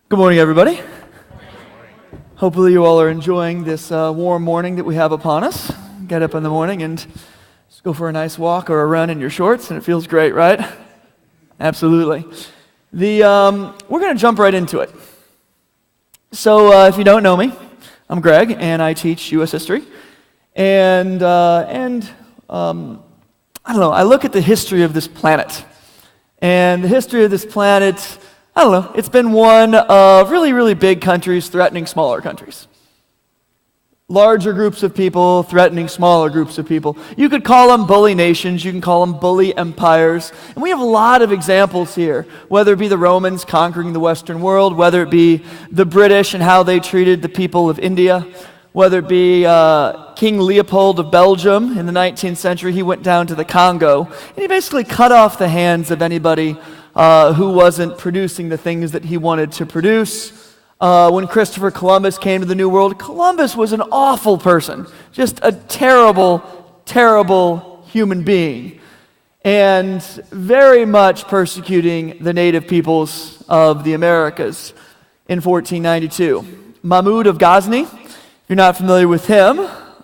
Good morning, everybody. Hopefully you all are enjoying this warm morning that we have upon us. Get up in the morning and just go for a nice walk or a run in your shorts, and it feels great, right? Absolutely. We're going to jump right into it. So if you don't know me, I'm Greg, and I teach U.S. history. And I don't know, I look at the history of this planet. And the history of this planet, I don't know, it's been one of really, really big countries threatening smaller countries. Larger groups of people threatening smaller groups of people. You could call them bully nations, you can call them bully empires. And we have a lot of examples here, whether it be the Romans conquering the Western world, whether it be the British and how they treated the people of India, whether it be King Leopold of Belgium in the 19th century. He went down to the Congo, and he basically cut off the hands of anybody who wasn't producing the things that he wanted to produce. When Christopher Columbus came to the New World, Columbus was an awful person, just a terrible, terrible human being, and very much persecuting the native peoples of the Americas in 1492. Mahmud of Ghazni, if you're not familiar with him,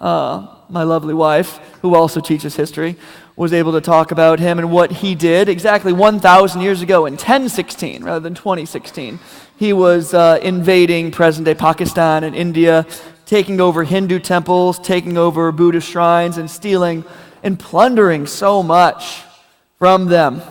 my lovely wife, who also teaches history, was able to talk about him and what he did exactly 1,000 years ago in 1016 rather than 2016. He was invading present-day Pakistan and India, taking over Hindu temples, taking over Buddhist shrines, and stealing and plundering so much from them.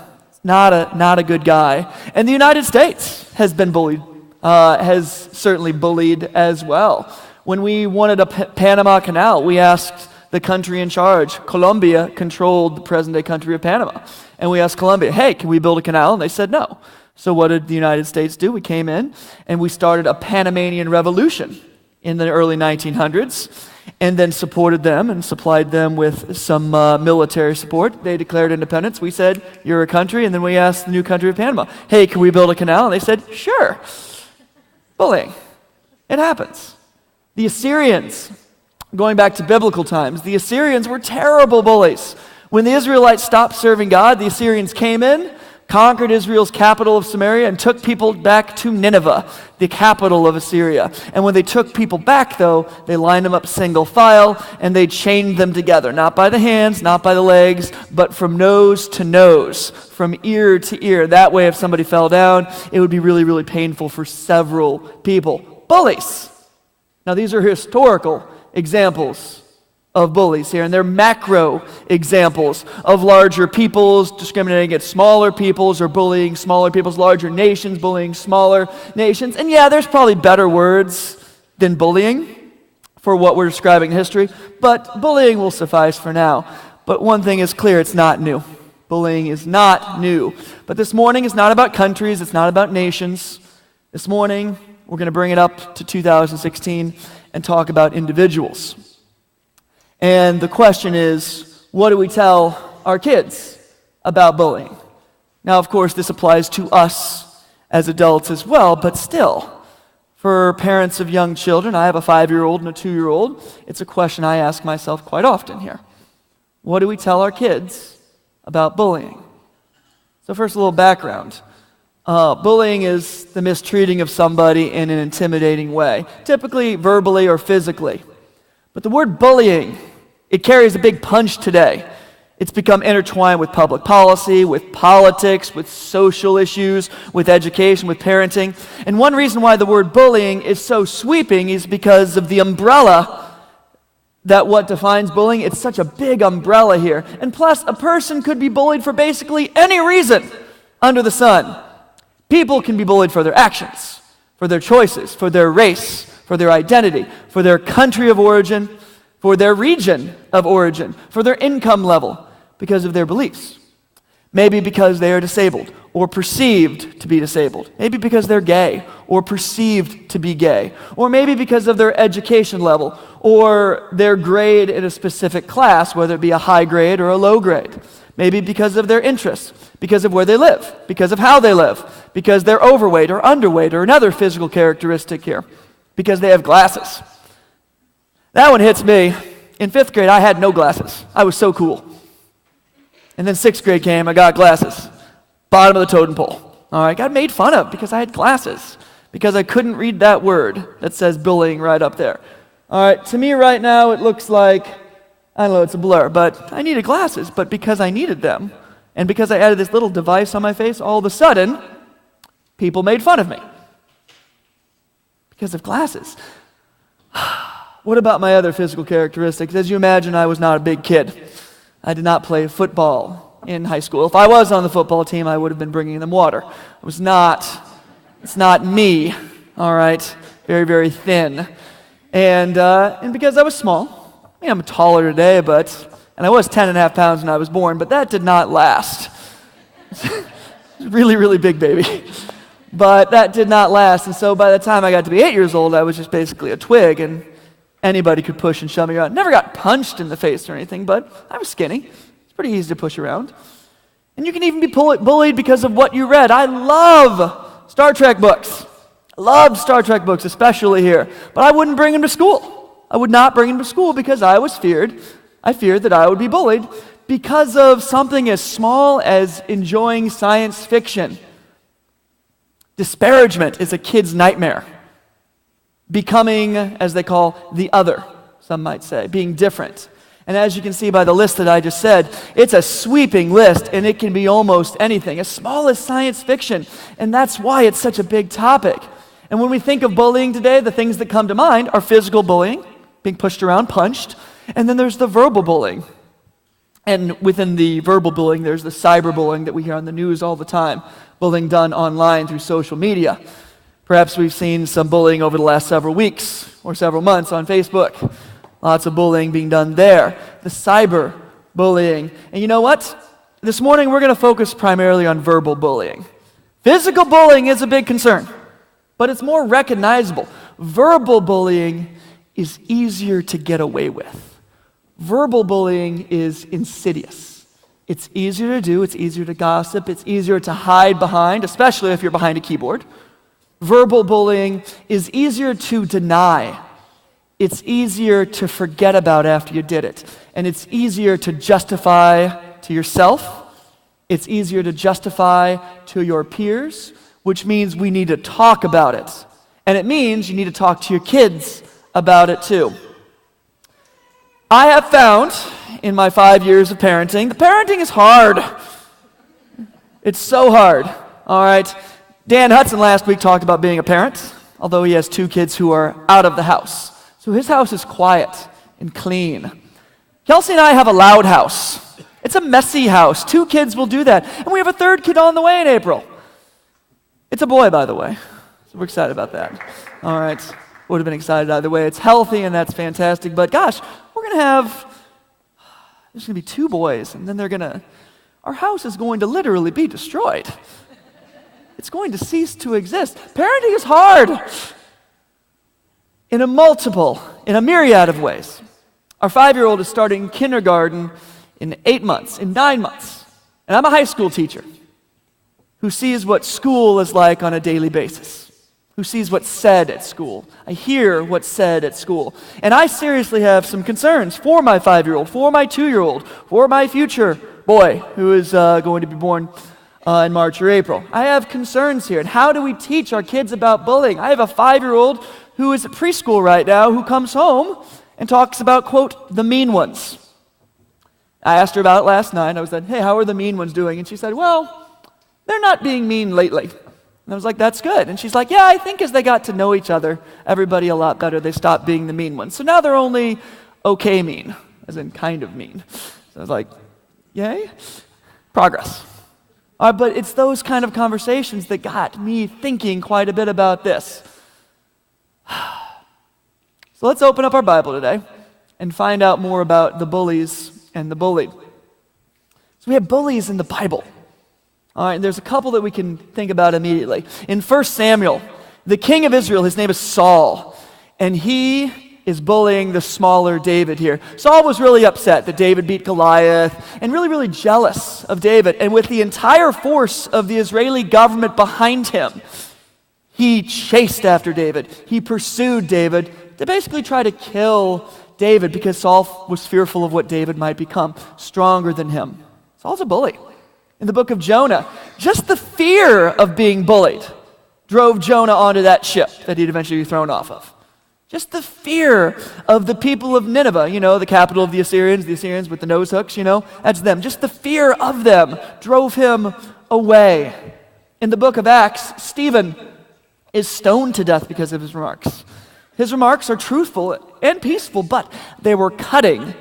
Not a good guy. And the United States has been bullied, has certainly bullied as well. When we wanted a Panama Canal, we asked the country in charge. Colombia controlled the present-day country of Panama. And we asked Colombia, hey, can we build a canal? And they said no. So what did the United States do? We came in and we started a Panamanian Revolution in the early 1900s and then supported them and supplied them with some military support. They declared independence. We said, you're a country. And then we asked the new country of Panama, hey, can we build a canal? And they said, sure. Bullying. It happens. The Assyrians, going back to biblical times, the Assyrians were terrible bullies. When the Israelites stopped serving God, the Assyrians came in, conquered Israel's capital of Samaria, and took people back to Nineveh, the capital of Assyria. And when they took people back, though, they lined them up single file, and they chained them together, not by the hands, not by the legs, but from nose to nose, from ear to ear. That way, if somebody fell down, it would be really, really painful for several people. Bullies. Now, these are historical examples of bullies here, and they're macro examples of larger peoples discriminating against smaller peoples or bullying smaller peoples, larger nations bullying smaller nations. And yeah, there's probably better words than bullying for what we're describing in history, but bullying will suffice for now. But one thing is clear, it's not new. Bullying is not new. But this morning is not about countries, it's not about nations. This morning, we're going to bring it up to 2016 and talk about individuals. And the question is, what do we tell our kids about bullying? Now, of course, this applies to us as adults as well, but still, for parents of young children, I have a 5-year-old and a 2-year-old, it's a question I ask myself quite often here. What do we tell our kids about bullying? So first, a little background. Bullying is the mistreating of somebody in an intimidating way, typically verbally or physically. But the word bullying, it carries a big punch today. It's become intertwined with public policy, with politics, with social issues, with education, with parenting. And one reason why the word bullying is so sweeping is because of the umbrella that what defines bullying. It's such a big umbrella here. And plus, a person could be bullied for basically any reason under the sun. People can be bullied for their actions, for their choices, for their race, for their identity, for their country of origin, for their region of origin, for their income level, because of their beliefs. Maybe because they are disabled or perceived to be disabled. Maybe because they're gay or perceived to be gay. Or maybe because of their education level or their grade in a specific class, whether it be a high grade or a low grade. Maybe because of their interests, because of where they live, because of how they live, because they're overweight or underweight or another physical characteristic here, because they have glasses. That one hits me. In 5th grade, I had no glasses. I was so cool. And then 6th grade came, I got glasses. Bottom of the totem pole. All right, got made fun of because I had glasses. because I couldn't read that word that says bullying right up there. All right, to me right now it looks like, I don't know, it's a blur, but I needed glasses. But because I needed them, and because I added this little device on my face, all of a sudden, people made fun of me. Because of glasses. What about my other physical characteristics? As you imagine, I was not a big kid. I did not play football in high school. If I was on the football team, I would have been bringing them water. It's not me, all right? Very, very thin. And because I was small, I'm taller today, and I was 10 and a half pounds when I was born, but that did not last. Really, really big baby. But that did not last, and so by the time I got to be 8 years old, I was just basically a twig, and anybody could push and shove me around. Never got punched in the face or anything, but I was skinny. It's pretty easy to push around. And you can even be bullied because of what you read. I love Star Trek books. I loved Star Trek books, especially here. But I wouldn't bring them to school. I would not bring them to school because I feared that I would be bullied because of something as small as enjoying science fiction. Disparagement is a kid's nightmare. Becoming, as they call, the other, some might say, being different. And as you can see by the list that I just said, it's a sweeping list, and it can be almost anything, as small as science fiction. And that's why it's such a big topic. And when we think of bullying today, the things that come to mind are physical bullying, being pushed around, punched, and then there's the verbal bullying. And within the verbal bullying, there's the cyberbullying that we hear on the news all the time, bullying done online through social media. Perhaps we've seen some bullying over the last several weeks or several months on Facebook. Lots of bullying being done there. The cyber bullying. And you know what? This morning we're going to focus primarily on verbal bullying. Physical bullying is a big concern, but it's more recognizable. Verbal bullying is easier to get away with. Verbal bullying is insidious. It's easier to do, it's easier to gossip, it's easier to hide behind, especially if you're behind a keyboard. Verbal bullying is easier to deny. It's easier to forget about after you did it. And it's easier to justify to yourself. It's easier to justify to your peers, which means we need to talk about it. And it means you need to talk to your kids about it too. I have found in my 5 years of parenting, the parenting is hard. It's so hard, all right? Dan Hudson last week talked about being a parent, although he has 2 kids who are out of the house. So his house is quiet and clean. Kelsey and I have a loud house. It's a messy house. 2 kids will do that. And we have a 3rd kid on the way in April. It's a boy, by the way. So we're excited about that. All right. Would have been excited either way. It's healthy and that's fantastic. But gosh, there's going to be 2 boys, and then our house is going to literally be destroyed. It's going to cease to exist. Parenting is hard in a myriad of ways. Our 5-year-old is starting kindergarten in 8 months, in 9 months. And I'm a high school teacher who sees what school is like on a daily basis, who sees what's said at school. I hear what's said at school. And I seriously have some concerns for my 5-year-old, for my 2-year-old, for my future boy who is going to be born in March or April. I have concerns here. And how do we teach our kids about bullying? I have a 5-year-old who is at preschool right now who comes home and talks about, quote, the mean ones. I asked her about it last night. I was like, hey, how are the mean ones doing? And she said, well, they're not being mean lately. And I was like, that's good. And she's like, yeah, I think as they got to know each other, everybody a lot better, they stopped being the mean ones. So now they're only okay mean, as in kind of mean. So I was like, yay, progress. But it's those kind of conversations that got me thinking quite a bit about this. So let's open up our Bible today and find out more about the bullies and the bullied. So we have bullies in the Bible. All right, and there's a couple that we can think about immediately. In 1 Samuel, the king of Israel, his name is Saul, and he is bullying the smaller David here. Saul was really upset that David beat Goliath and really, really jealous of David. And with the entire force of the Israeli government behind him, he chased after David. He pursued David to basically try to kill David because Saul was fearful of what David might become, stronger than him. Saul's a bully. In the book of Jonah, just the fear of being bullied drove Jonah onto that ship that he'd eventually be thrown off of. Just the fear of the people of Nineveh, the capital of the Assyrians with the nose hooks, that's them. Just the fear of them drove him away. In the book of Acts, Stephen is stoned to death because of his remarks. His remarks are truthful and peaceful, but they were cutting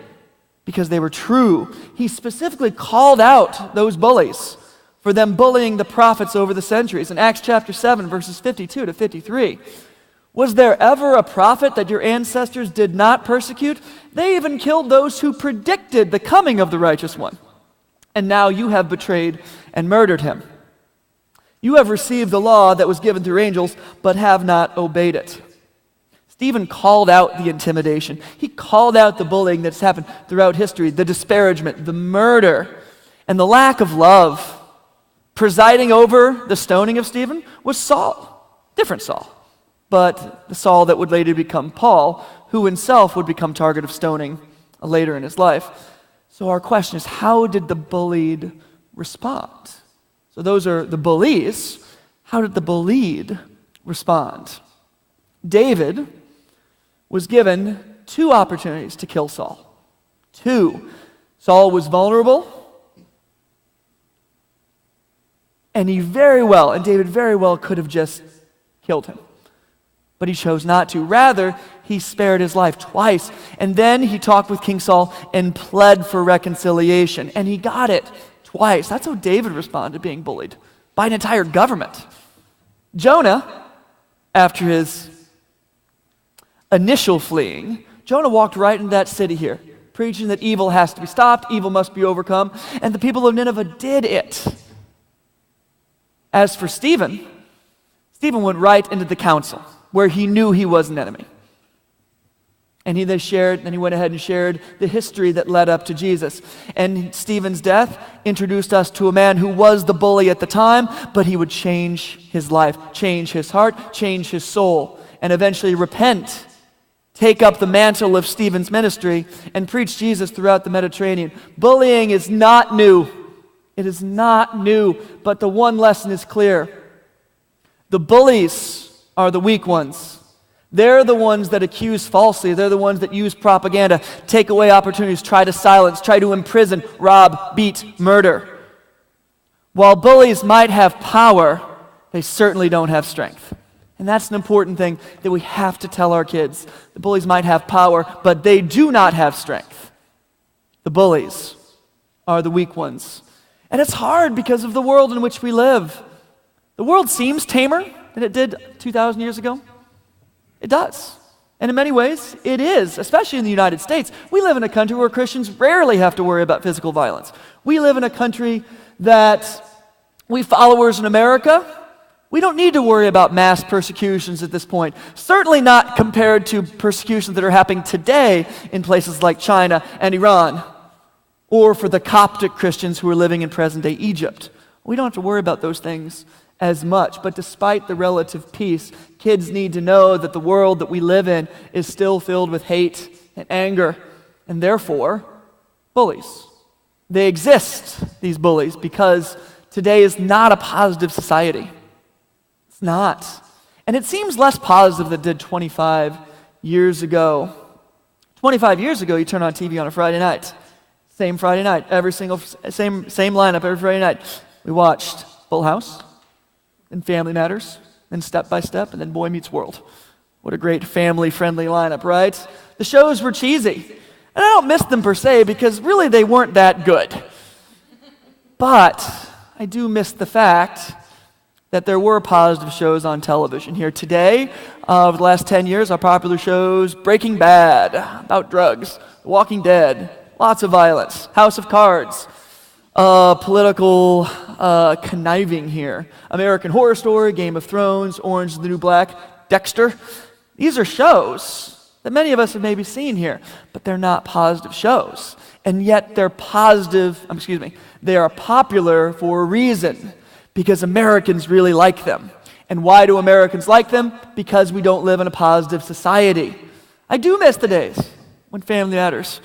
because they were true. He specifically called out those bullies for them bullying the prophets over the centuries. In Acts chapter 7, verses 52 to 53, was there ever a prophet that your ancestors did not persecute? They even killed those who predicted the coming of the righteous one. And now you have betrayed and murdered him. You have received the law that was given through angels, but have not obeyed it. Stephen called out the intimidation. He called out the bullying that's happened throughout history, the disparagement, the murder, and the lack of love. Presiding over the stoning of Stephen was Saul, different Saul, but the Saul that would later become Paul, who himself would become target of stoning later in his life. So our question is, how did the bullied respond? So those are the bullies. How did the bullied respond? David was given 2 opportunities to kill Saul. 2. Saul was vulnerable, and David very well could have just killed him. But he chose not to. Rather, he spared his life twice. And then he talked with King Saul and pled for reconciliation. And he got it twice. That's how David responded to being bullied by an entire government. Jonah, after his initial fleeing, Jonah walked right into that city here, preaching that evil has to be stopped, evil must be overcome, and the people of Nineveh did it. As for Stephen went right into the council, where he knew he was an enemy. And he went ahead and shared the history that led up to Jesus. And Stephen's death introduced us to a man who was the bully at the time, but he would change his life, change his heart, change his soul, and eventually repent, take up the mantle of Stephen's ministry, and preach Jesus throughout the Mediterranean. Bullying is not new. It is not new, but the one lesson is clear. The bullies are the weak ones. They're the ones that accuse falsely. They're the ones that use propaganda, take away opportunities, try to silence, try to imprison, rob, beat, murder. While bullies might have power, they certainly don't have strength. And that's an important thing that we have to tell our kids. The bullies might have power, but they do not have strength. The bullies are the weak ones. And it's hard because of the world in which we live. The world seems tamer than it did 2,000 years ago. It does. And in many ways, it is, especially in the United States. We live in a country where Christians rarely have to worry about physical violence. We live in a country that we followers in America, we don't need to worry about mass persecutions at this point. Certainly not compared to persecutions that are happening today in places like China and Iran, or for the Coptic Christians who are living in present-day Egypt. We don't have to worry about those things as much. But despite the relative peace, kids need to know that the world that we live in is still filled with hate and anger, and therefore, bullies. They exist, these bullies, because today is not a positive society. It's not. And it seems less positive than it did 25 years ago. 25 years ago, you turn on TV on a Friday night. Same Friday night, same lineup every Friday night. We watched Full House, and Family Matters, and Step by Step, and then Boy Meets World. What a great family-friendly lineup, right? The shows were cheesy. And I don't miss them per se, because really they weren't that good. But I do miss the fact that there were positive shows on television here. Today, over the last 10 years, our popular shows, Breaking Bad, about drugs, The Walking Dead, lots of violence, House of Cards, political conniving here, American Horror Story, Game of Thrones, Orange is the New Black, Dexter. These are shows that many of us have maybe seen here, but they're not positive shows. And yet they are popular for a reason, because Americans really like them. And why do Americans like them? Because we don't live in a positive society. I do miss the days when Family Matters,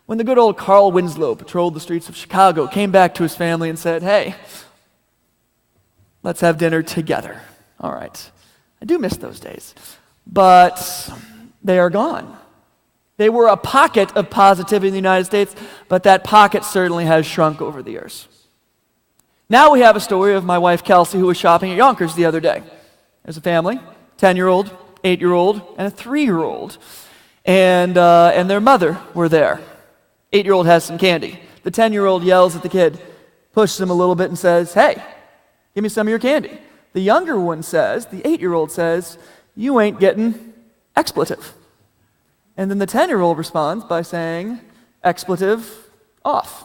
when the good old Carl Winslow patrolled the streets of Chicago, came back to his family and said, "Hey, let's have dinner together All right. I do miss those days. But they are gone. They were a pocket of positivity in the United States, but that pocket certainly has shrunk over the years. Now we have a story of my wife Kelsey, who was shopping at Yonkers the other day. There's a family, 10-year-old, 8-year-old, and a 3-year-old. And their mother were there. 8-year-old has some candy. The 10-year-old yells at the kid, pushes him a little bit and says, "Hey, give me some of your candy." The younger one says, the 8-year-old says, "You ain't getting expletive." And then the 10-year-old responds by saying, "Expletive off."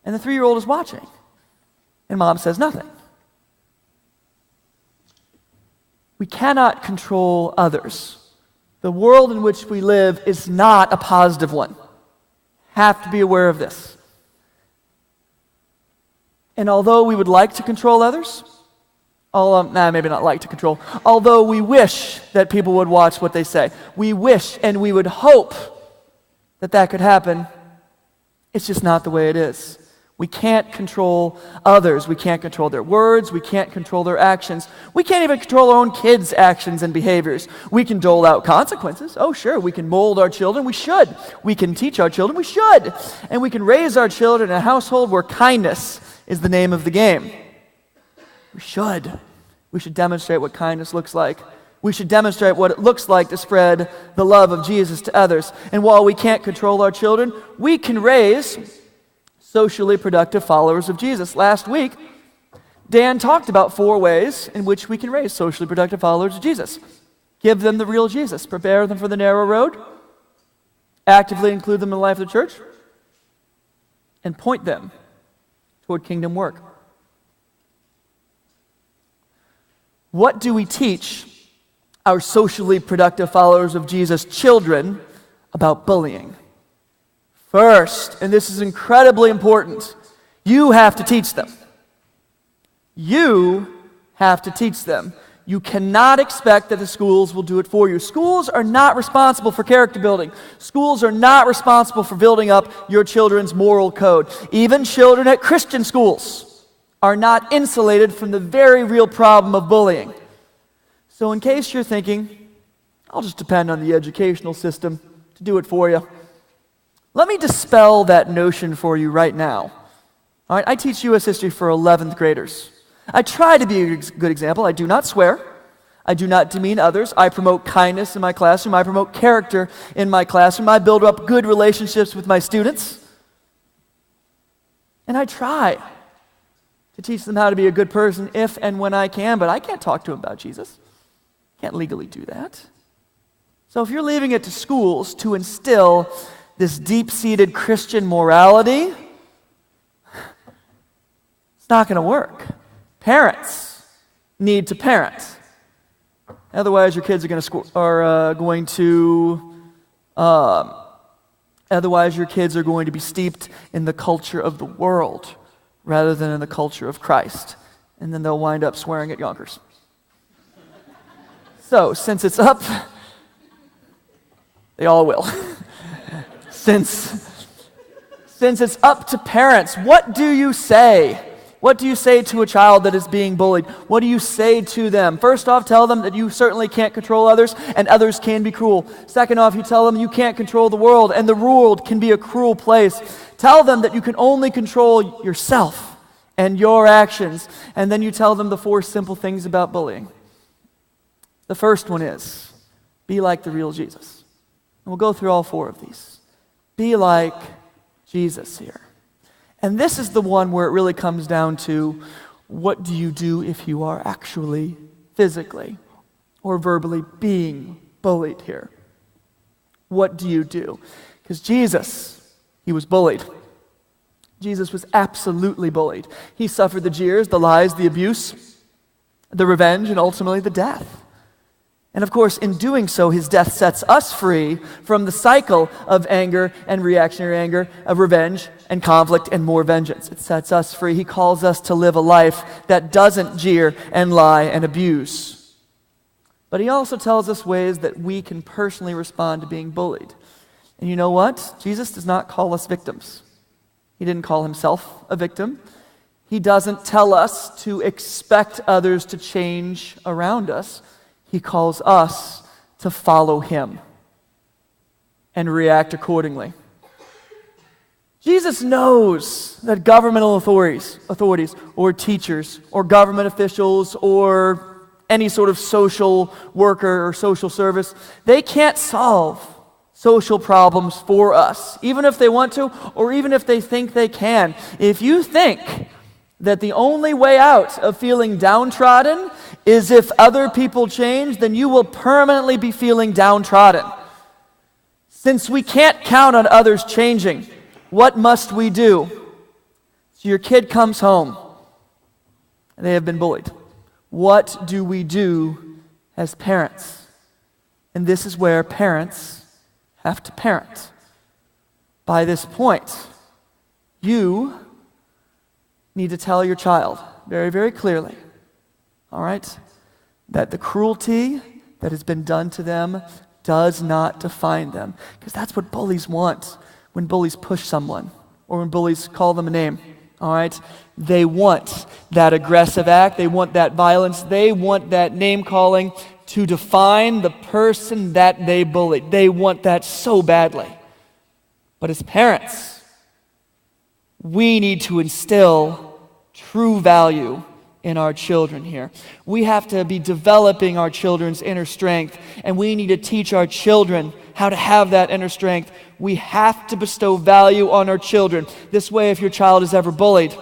And the 3-year-old is watching. And mom says nothing. We cannot control others. The world in which we live is not a positive one. Have to be aware of this. And although we would like to control others, maybe not like to control, although we wish that people would watch what they say, we wish and we would hope that that could happen, it's just not the way it is. We can't control others. We can't control their words. We can't control their actions. We can't even control our own kids' actions and behaviors. We can dole out consequences. Oh, sure. We can mold our children. We should. We can teach our children. We should. And we can raise our children in a household where kindness is the name of the game. We should. We should demonstrate what kindness looks like. We should demonstrate what it looks like to spread the love of Jesus to others. And while we can't control our children, we can raise socially productive followers of Jesus. Last week, Dan talked about 4 ways in which we can raise socially productive followers of Jesus. Give them the real Jesus. Prepare them for the narrow road. Actively include them in the life of the church. And point them toward kingdom work. What do we teach our socially productive followers of Jesus children about bullying? First, and this is incredibly important, you have to teach them. You have to teach them. You cannot expect that the schools will do it for you. Schools are not responsible for character building. Schools are not responsible for building up your children's moral code. Even children at Christian schools are not insulated from the very real problem of bullying. So in case you're thinking, I'll just depend on the educational system to do it for you, let me dispel that notion for you right now. All right, I teach U.S. history for 11th graders. I try to be a good example. I do not swear. I do not demean others. I promote kindness in my classroom. I promote character in my classroom. I build up good relationships with my students. And I try to teach them how to be a good person if and when I can, but I can't talk to them about Jesus. Can't legally do that. So if you're leaving it to schools to instill this deep-seated Christian morality, it's not going to work. Parents need to parent. Otherwise, your kids are otherwise your kids are going to be steeped in the culture of the world rather than in the culture of Christ. And then they'll wind up swearing at Yonkers. So, since it's up, they all will. Since it's up to parents, what do you say? What do you say to a child that is being bullied? What do you say to them? First off, tell them that you certainly can't control others, and others can be cruel. Second off, you tell them you can't control the world, and the world can be a cruel place. Tell them that you can only control yourself and your actions, and then you tell them the 4 simple things about bullying. The first one is, be like the real Jesus. And we'll go through all 4 of these. Be like Jesus here. And this is the one where it really comes down to, what do you do if you are actually physically or verbally being bullied here? What do you do? Because Jesus, he was bullied. Jesus was absolutely bullied. He suffered the jeers, the lies, the abuse, the revenge, and ultimately the death. And of course, in doing so, his death sets us free from the cycle of anger and reactionary anger, of revenge and conflict and more vengeance. It sets us free. He calls us to live a life that doesn't jeer and lie and abuse. But he also tells us ways that we can personally respond to being bullied. And you know what? Jesus does not call us victims. He didn't call himself a victim. He doesn't tell us to expect others to change around us. He calls us to follow him and react accordingly. Jesus knows that governmental authorities or teachers or government officials or any sort of social worker or social service, they can't solve social problems for us, even if they want to or even if they think they can. If you think that the only way out of feeling downtrodden is if other people change, then you will permanently be feeling downtrodden. Since we can't count on others changing, what must we do? So your kid comes home and they have been bullied. What do we do as parents? And this is where parents have to parent. By this point, you need to tell your child very, very clearly, all right, that the cruelty that has been done to them does not define them. Because that's what bullies want when bullies push someone or when bullies call them a name, all right? They want that aggressive act. They want that violence. They want that name calling to define the person that they bullied. They want that so badly. But as parents, we need to instill true value in our children here. We have to be developing our children's inner strength, and we need to teach our children how to have that inner strength. We have to bestow value on our children. This way, if your child is ever bullied,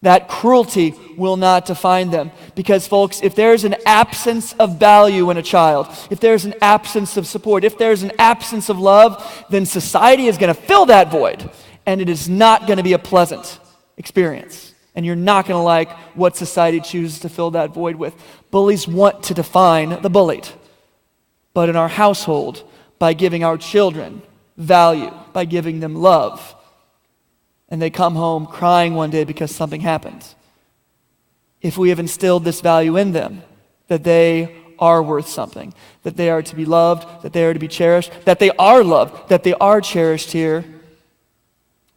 that cruelty will not define them. Because, folks, if there's an absence of value in a child, if there's an absence of support, if there's an absence of love, then society is going to fill that void, and it is not going to be a pleasant experience. And you're not going to like what society chooses to fill that void with. Bullies want to define the bullied. But in our household, by giving our children value, by giving them love, and they come home crying one day because something happened, if we have instilled this value in them, that they are worth something, that they are to be loved, that they are to be cherished, that they are loved, that they are cherished here,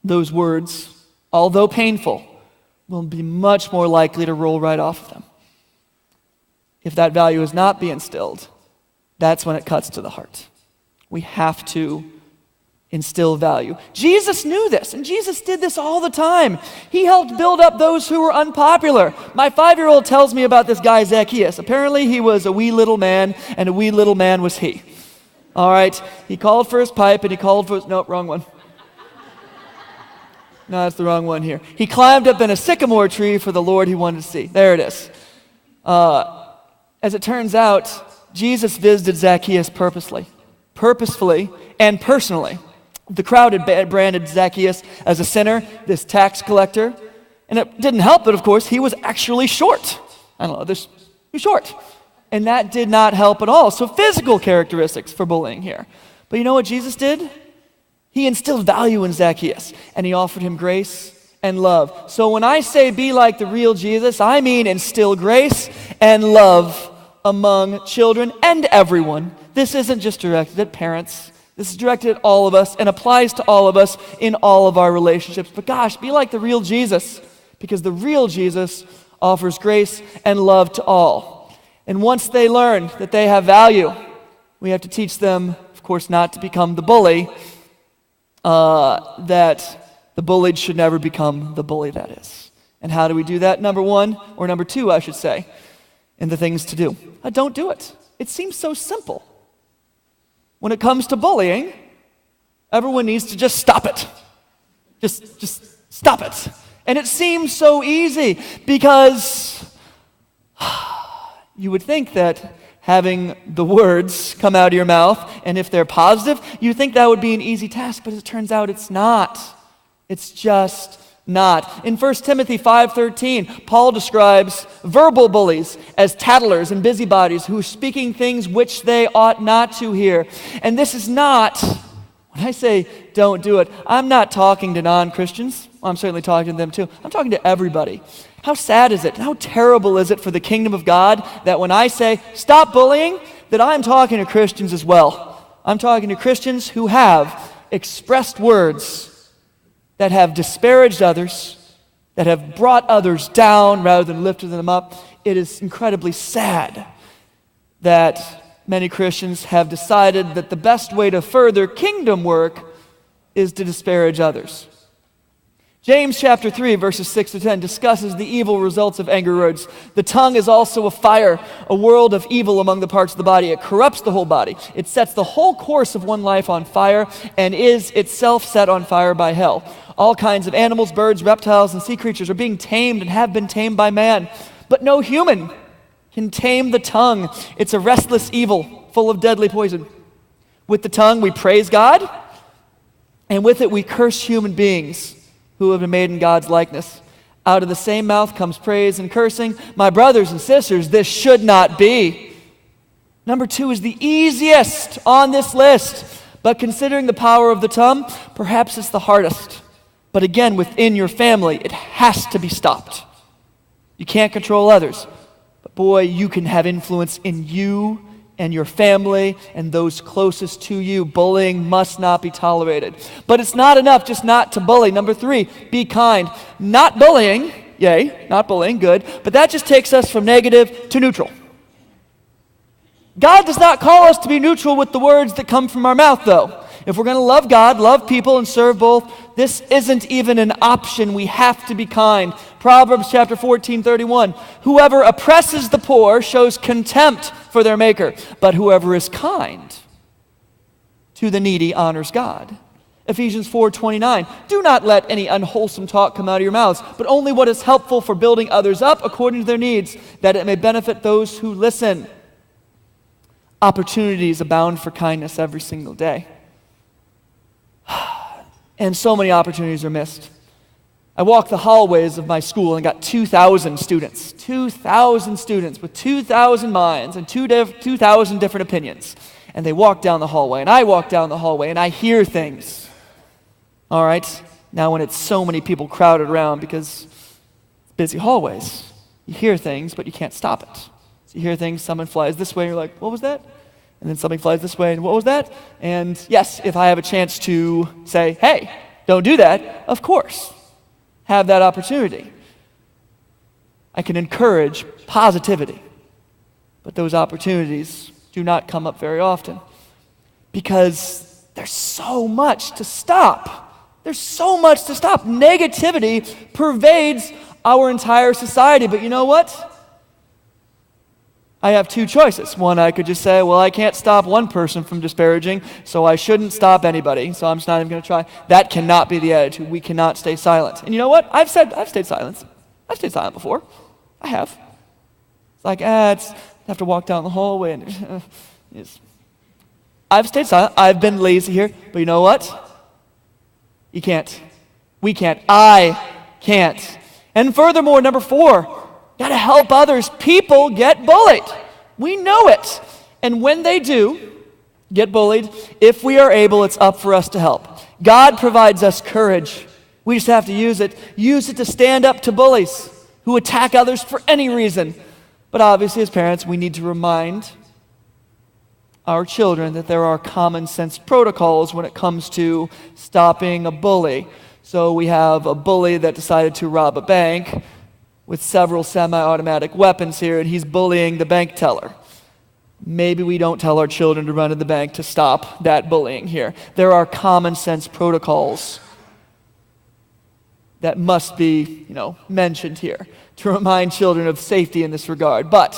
those words, although painful, will be much more likely to roll right off of them. If that value is not being instilled, that's when it cuts to the heart. We have to instill value. Jesus knew this, and Jesus did this all the time. He helped build up those who were unpopular. My 5-year-old tells me about this guy Zacchaeus. Apparently he was a wee little man, and a wee little man was he. All right, he called for his pipe, and he called for his... Nope, wrong one. No, that's the wrong one here. He climbed up in a sycamore tree for the Lord he wanted to see. There it is. As it turns out, Jesus visited Zacchaeus purposefully, and personally. The crowd had branded Zacchaeus as a sinner, this tax collector, and it didn't help it, of course, he was actually short. I don't know, he was short. And that did not help at all. So physical characteristics for bullying here. But you know what Jesus did? He instilled value in Zacchaeus, and he offered him grace and love. So when I say be like the real Jesus, I mean instill grace and love among children and everyone. This isn't just directed at parents. This is directed at all of us and applies to all of us in all of our relationships. But gosh, be like the real Jesus, because the real Jesus offers grace and love to all. And once they learn that they have value, we have to teach them, of course, not to become the bully, that the bullied should never become the bully that is. And how do we do that? Number two, I should say, in the things to do. Don't do it. It seems so simple. When it comes to bullying, everyone needs to just stop it. Just stop it. And it seems so easy because you would think that having the words come out of your mouth, and if they're positive, you think that would be an easy task, but it turns out it's not. It's just not. In 1 Timothy 5:13, Paul describes verbal bullies as tattlers and busybodies who are speaking things which they ought not to hear. And this is not, when I say don't do it, I'm not talking to non-Christians. Well, I'm certainly talking to them too. I'm talking to everybody. How sad is it? How terrible is it for the kingdom of God that when I say stop bullying, that I'm talking to Christians as well. I'm talking to Christians who have expressed words that have disparaged others, that have brought others down rather than lifted them up. It is incredibly sad that many Christians have decided that the best way to further kingdom work is to disparage others. James chapter 3, verses 6 to 10 discusses the evil results of angry words. The tongue is also a fire, a world of evil among the parts of the body. It corrupts the whole body. It sets the whole course of one life on fire and is itself set on fire by hell. All kinds of animals, birds, reptiles, and sea creatures are being tamed and have been tamed by man. But no human can tame the tongue. It's a restless evil, full of deadly poison. With the tongue we praise God, and with it we curse human beings who have been made in God's likeness. Out of the same mouth comes praise and cursing. My brothers and sisters, this should not be. Number 2 is the easiest on this list, but considering the power of the tongue, perhaps it's the hardest. But again, within your family, it has to be stopped. You can't control others, but boy, you can have influence in you and your family and those closest to you. Bullying must not be tolerated. But it's not enough just not to bully. Number 3, be kind. Not bullying, yay, not bullying, good, but that just takes us from negative to neutral. God does not call us to be neutral with the words that come from our mouth, though. If we're going to love God, love people, and serve both, this isn't even an option. We have to be kind. Proverbs chapter 14:31. Whoever oppresses the poor shows contempt for their maker, but whoever is kind to the needy honors God. Ephesians 4:29. Do not let any unwholesome talk come out of your mouths, but only what is helpful for building others up according to their needs, that it may benefit those who listen. Opportunities abound for kindness every single day. And so many opportunities are missed. I walked the hallways of my school and got 2,000 students. 2,000 students with 2,000 minds and 2,000 different opinions. And they walk down the hallway, and I walk down the hallway, and I hear things. All right? Now when it's so many people crowded around because it's busy hallways, you hear things, but you can't stop it. So you hear things, someone flies this way, and you're like, what was that? And then something flies this way, and what was that? And yes, if I have a chance to say, hey, don't do that, of course, have that opportunity. I can encourage positivity, but those opportunities do not come up very often because there's so much to stop. There's so much to stop. Negativity pervades our entire society, but you know what? I have 2 choices. One, I could just say, well, I can't stop one person from disparaging, so I shouldn't stop anybody, so I'm just not even going to try. That cannot be the attitude. We cannot stay silent. And you know what? I've stayed silent. I've stayed silent before. I have. It's like, I have to walk down the hallway. And I've stayed silent. I've been lazy here. But you know what? You can't. We can't. I can't. And furthermore, number 4, got to help others. People get bullied. We know it. And when they do get bullied, if we are able, it's up for us to help. God provides us courage. We just have to use it. Use it to stand up to bullies who attack others for any reason. But obviously, as parents, we need to remind our children that there are common sense protocols when it comes to stopping a bully. So we have a bully that decided to rob a bank with several semi-automatic weapons here, and he's bullying the bank teller. Maybe we don't tell our children to run to the bank to stop that bullying here. There are common sense protocols that must be, mentioned here to remind children of safety in this regard. But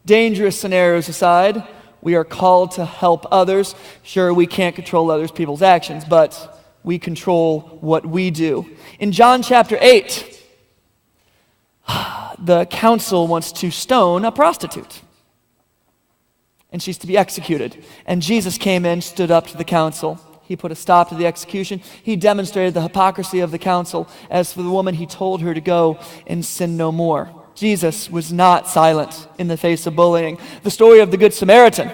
dangerous scenarios aside, we are called to help others. Sure, we can't control other people's actions, but we control what we do. In John chapter 8, the council wants to stone a prostitute, and she's to be executed. And Jesus came in, stood up to the council. He put a stop to the execution. He demonstrated the hypocrisy of the council. As for the woman, he told her to go and sin no more. Jesus was not silent in the face of bullying. The story of the Good Samaritan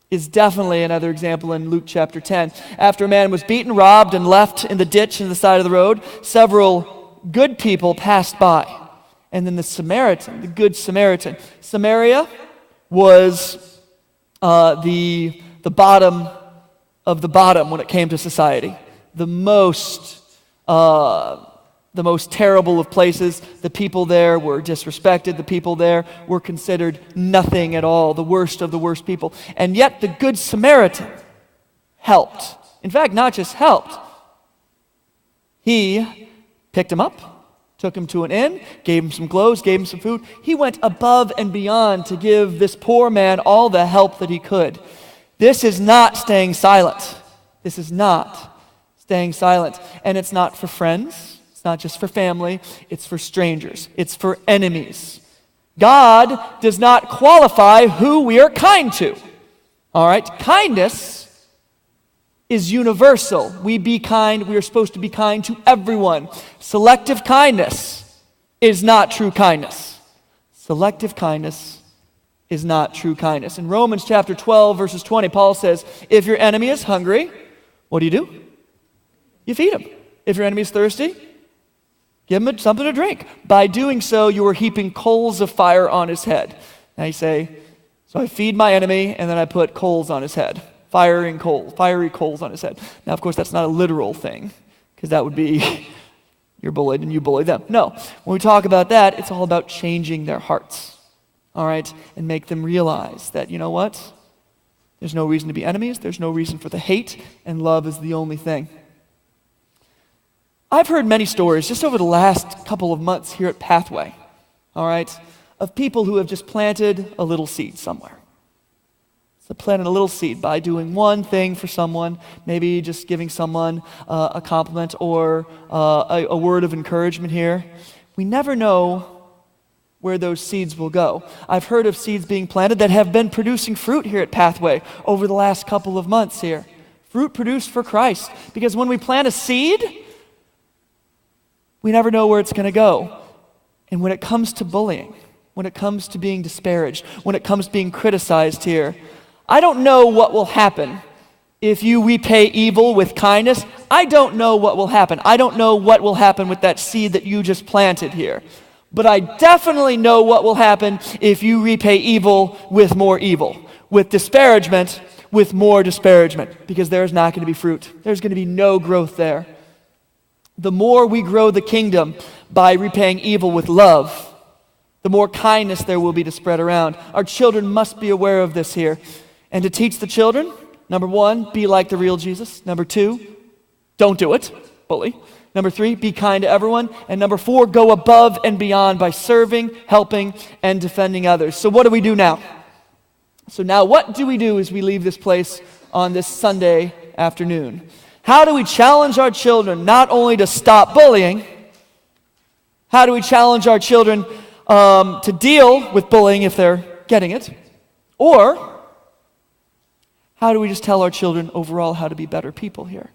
is definitely another example in Luke chapter 10. After a man was beaten, robbed, and left in the ditch in the side of the road, several good people passed by. And then the Samaritan, the Good Samaritan. Samaria was the bottom of the bottom when it came to society. The most the most terrible of places. The people there were disrespected. The people there were considered nothing at all, the worst of the worst people. And yet the Good Samaritan helped. In fact, not just helped. He picked him up, took him to an inn, gave him some clothes, gave him some food. He went above and beyond to give this poor man all the help that he could. This is not staying silent. This is not staying silent. And it's not for friends. It's not just for family. It's for strangers. It's for enemies. God does not qualify who we are kind to. All right? Kindness is universal. We be kind. We are supposed to be kind to everyone. Selective kindness is not true kindness. Selective kindness is not true kindness. In Romans chapter 12, verses 20, Paul says, if your enemy is hungry, what do? You feed him. If your enemy is thirsty, give him something to drink. By doing so, you are heaping coals of fire on his head. Now you say, so I feed my enemy, and then I put coals on his head. Fiery coals on his head. Now, of course, that's not a literal thing, because that would be you're bullied and you bully them. No, when we talk about that, it's all about changing their hearts, all right, and make them realize that, you know what? There's no reason to be enemies. There's no reason for the hate, and love is the only thing. I've heard many stories just over the last couple of months here at Pathway, all right, of people who have just planted a little seed somewhere. So planting a little seed by doing one thing for someone, maybe just giving someone a compliment or a word of encouragement here. We never know where those seeds will go. I've heard of seeds being planted that have been producing fruit here at Pathway over the last couple of months here. Fruit produced for Christ. Because when we plant a seed, we never know where it's going to go. And when it comes to bullying, when it comes to being disparaged, when it comes to being criticized here, I don't know what will happen if you repay evil with kindness. I don't know what will happen. I don't know what will happen with that seed that you just planted here. But I definitely know what will happen if you repay evil with more evil, with disparagement with more disparagement, because there's not going to be fruit. There's going to be no growth there. The more we grow the kingdom by repaying evil with love, the more kindness there will be to spread around. Our children must be aware of this here. And to teach the children, number 1, be like the real Jesus. Number 2, don't do it, bully. Number 3, be kind to everyone. And number 4, go above and beyond by serving, helping, and defending others. So what do we do now? So now what do we do as we leave this place on this Sunday afternoon? How do we challenge our children not only to stop bullying, how do we challenge our children to deal with bullying if they're getting it? Or how do we just tell our children overall how to be better people here?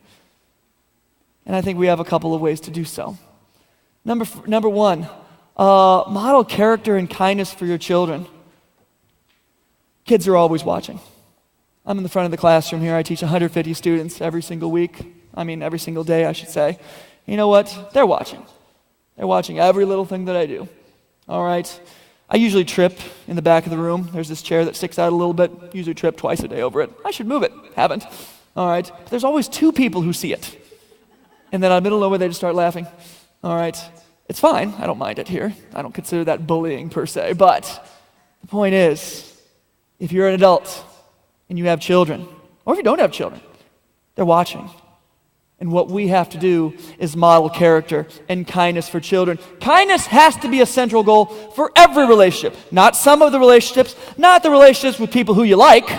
And I think we have a couple of ways to do so. Number 1, model character and kindness for your children. Kids are always watching. I'm in the front of the classroom here. I teach 150 students every single week. Every single day, I should say. You know what? They're watching. They're watching every little thing that I do. All right? I usually trip in the back of the room. There's this chair that sticks out a little bit. Usually trip twice a day over it. I should move it. Haven't. All right? But there's always 2 people who see it. And then out of the middle of nowhere, they just start laughing. All right? It's fine. I don't mind it here. I don't consider that bullying per se. But the point is, if you're an adult and you have children, or if you don't have children, they're watching. And what we have to do is model character and kindness for children. Kindness has to be a central goal for every relationship. Not some of the relationships, not the relationships with people who you like.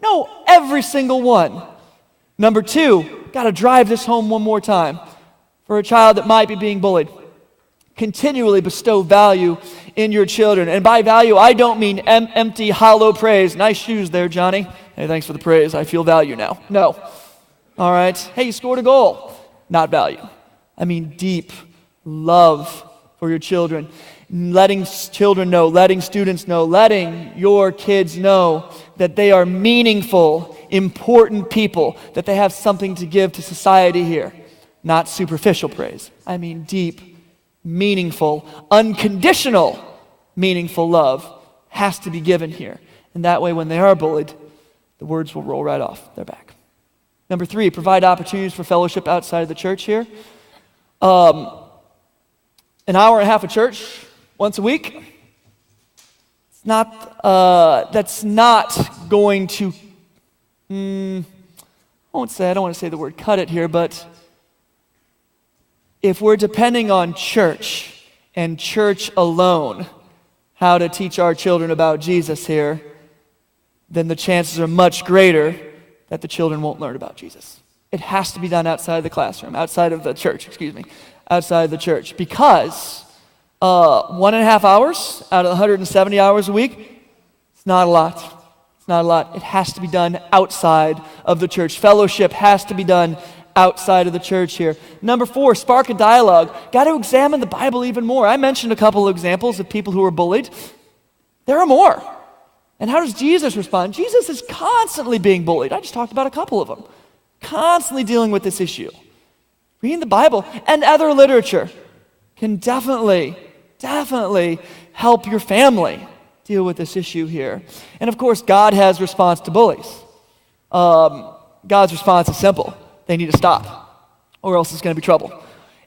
No, every single one. Number 2, got to drive this home one more time. For a child that might be being bullied, continually bestow value in your children. And by value, I don't mean empty, hollow praise. Nice shoes there, Johnny. Hey, thanks for the praise. I feel value now. No. All right. Hey, you scored a goal. Not value. I mean deep love for your children. Letting children know, letting students know, letting your kids know that they are meaningful, important people, that they have something to give to society here. Not superficial praise. I mean deep, meaningful, unconditional, meaningful love has to be given here. And that way when they are bullied, the words will roll right off their back. Number 3, provide opportunities for fellowship outside of the church here. an hour and a half of church once a week, that's not going to, I don't want to say the word cut it here, but if we're depending on church and church alone, how to teach our children about Jesus here, then the chances are much greater that the children won't learn about Jesus. It has to be done outside the classroom, outside of the church, outside the church. Because 1.5 hours out of 170 hours a week, it's not a lot. It's not a lot. It has to be done outside of the church. Fellowship has to be done outside of the church here. Number 4, spark a dialogue. Got to examine the Bible even more. I mentioned a couple of examples of people who were bullied. There are more. And how does Jesus respond? Jesus is constantly being bullied. I just talked about a couple of them. Constantly dealing with this issue. Reading the Bible and other literature can definitely help your family deal with this issue here. And of course, God has a response to bullies. God's response is simple. They need to stop, or else it's going to be trouble.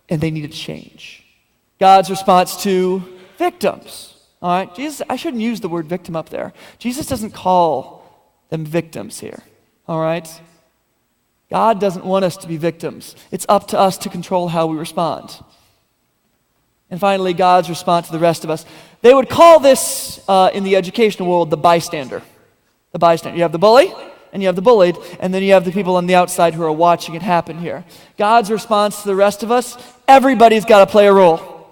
And they need to change. God's response to victims. All right, Jesus, I shouldn't use the word victim up there. Jesus doesn't call them victims here. All right? God doesn't want us to be victims. It's up to us to control how we respond. And finally, God's response to the rest of us. They would call this, in the educational world, the bystander. The bystander. You have the bully, and you have the bullied, and then you have the people on the outside who are watching it happen here. God's response to the rest of us, everybody's got to play a role.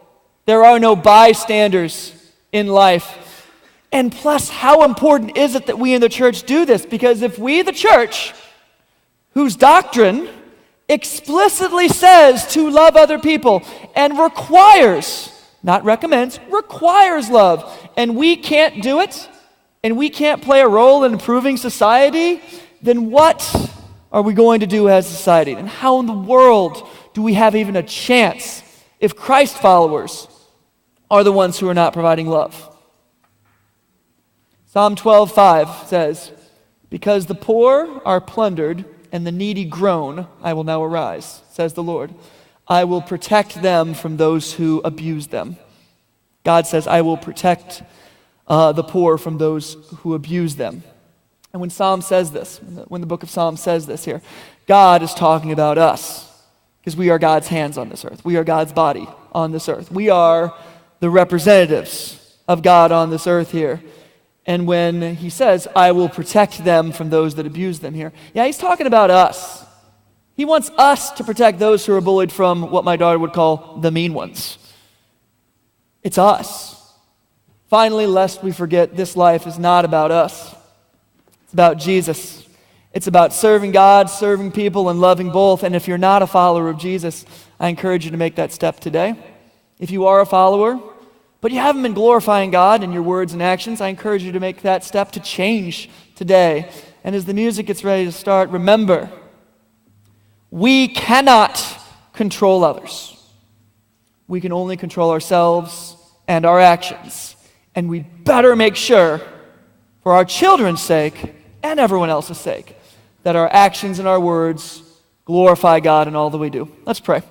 There are no bystanders in life. And plus, how important is it that we in the church do this? Because if we, the church, whose doctrine explicitly says to love other people and requires, not recommends, requires love, and we can't do it, and we can't play a role in improving society, then what are we going to do as a society? And how in the world do we have even a chance if Christ followers are the ones who are not providing love? Psalm 12:5 says, "Because the poor are plundered and the needy groan, I will now arise, says the Lord. I will protect them from those who abuse them." God says, I will protect the poor from those who abuse them. And when Psalm says this, when the book of Psalms says this here, God is talking about us, because we are God's hands on this earth. We are God's body on this earth. We are the representatives of God on this earth here. And when he says, I will protect them from those that abuse them here, yeah, he's talking about us. He wants us to protect those who are bullied from what my daughter would call the mean ones. It's us. Finally, lest we forget, this life is not about us. It's about Jesus. It's about serving God, serving people, and loving both. And if you're not a follower of Jesus, I encourage you to make that step today. If you are a follower, but you haven't been glorifying God in your words and actions, I encourage you to make that step to change today. And as the music gets ready to start, remember, we cannot control others. We can only control ourselves and our actions. And we better make sure, for our children's sake and everyone else's sake, that our actions and our words glorify God in all that we do. Let's pray.